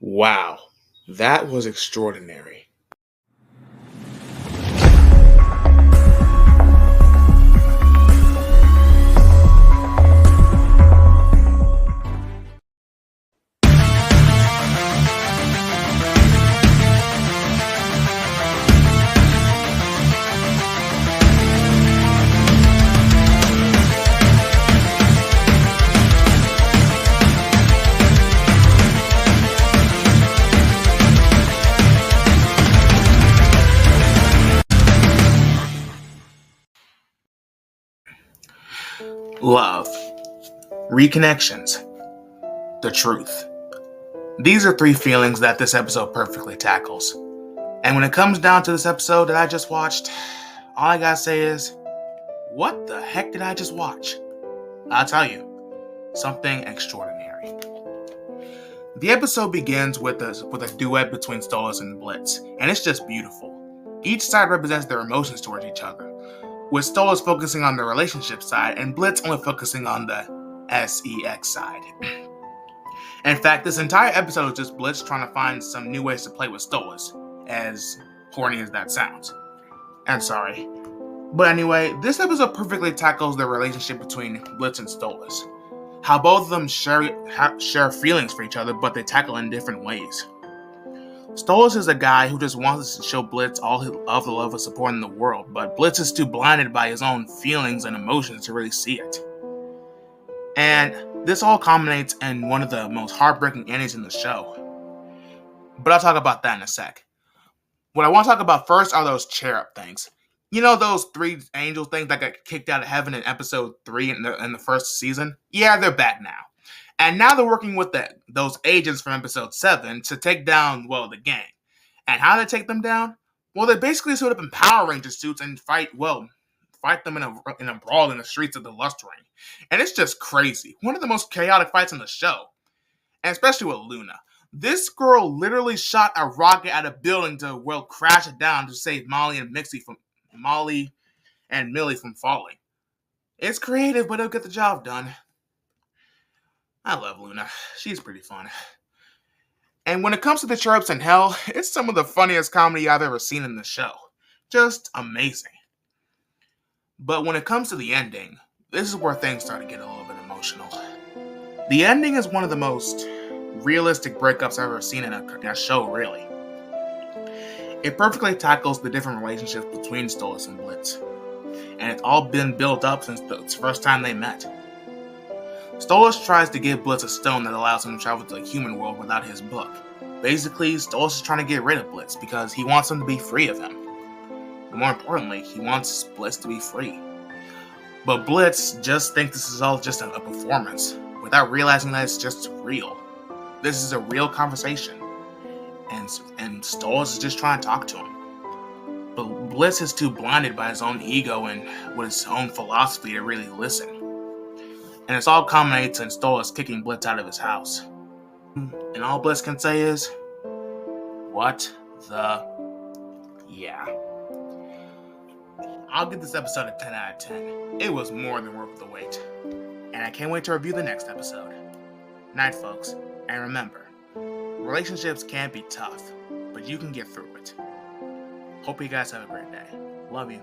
Wow, that was extraordinary. Love, reconnections, the truth. These are three feelings that this episode perfectly tackles. And when it comes down to this episode that I just watched, all I gotta say is, what the heck did I just watch? I'll tell you, something extraordinary. The episode begins with a duet between Stolas and Blitz, and it's just beautiful. Each side represents their emotions towards each other, with Stolas focusing on the relationship side and Blitz only focusing on the sex side. In fact, this entire episode is just Blitz trying to find some new ways to play with Stolas, as corny as that sounds. And sorry. But anyway, this episode perfectly tackles the relationship between Blitz and Stolas. How both of them share feelings for each other, but they tackle in different ways. Stolas is a guy who just wants to show Blitz all of the love and support in the world, but Blitz is too blinded by his own feelings and emotions to really see it. And this all culminates in one of the most heartbreaking endings in the show. But I'll talk about that in a sec. What I want to talk about first are those cherub things. You know those three angel things that got kicked out of heaven in episode 3 in the first season? Yeah, they're back now. And now they're working with those agents from episode 7 to take down, the gang. And how they take them down? Well, they basically suit up in Power Ranger suits and fight them in a brawl in the streets of the Lust Ring. And it's just crazy. One of the most chaotic fights in the show. And especially with Luna. This girl literally shot a rocket at a building to, crash it down to save Molly and Millie from falling. It's creative, but it'll get the job done. I love Luna. She's pretty fun. And when it comes to the cherubs in hell, it's some of the funniest comedy I've ever seen in the show. Just amazing. But when it comes to the ending, this is where things start to get a little bit emotional. The ending is one of the most realistic breakups I've ever seen in a show, really. It perfectly tackles the different relationships between Stolas and Blitz. And it's all been built up since the first time they met. Stolas tries to give Blitz a stone that allows him to travel to the human world without his book. Basically, Stolas is trying to get rid of Blitz because he wants him to be free of him. But more importantly, he wants Blitz to be free. But Blitz just thinks this is all just a performance, without realizing that it's just real. This is a real conversation. And Stolas is just trying to talk to him. But Blitz is too blinded by his own ego and with his own philosophy to really listen. And it's all culminates in Stolas kicking Blitz out of his house. And all Blitz can say is, what the yeah. I'll give this episode a 10 out of 10. It was more than worth the wait. And I can't wait to review the next episode. Night, folks. And remember, relationships can be tough, but you can get through it. Hope you guys have a great day. Love you.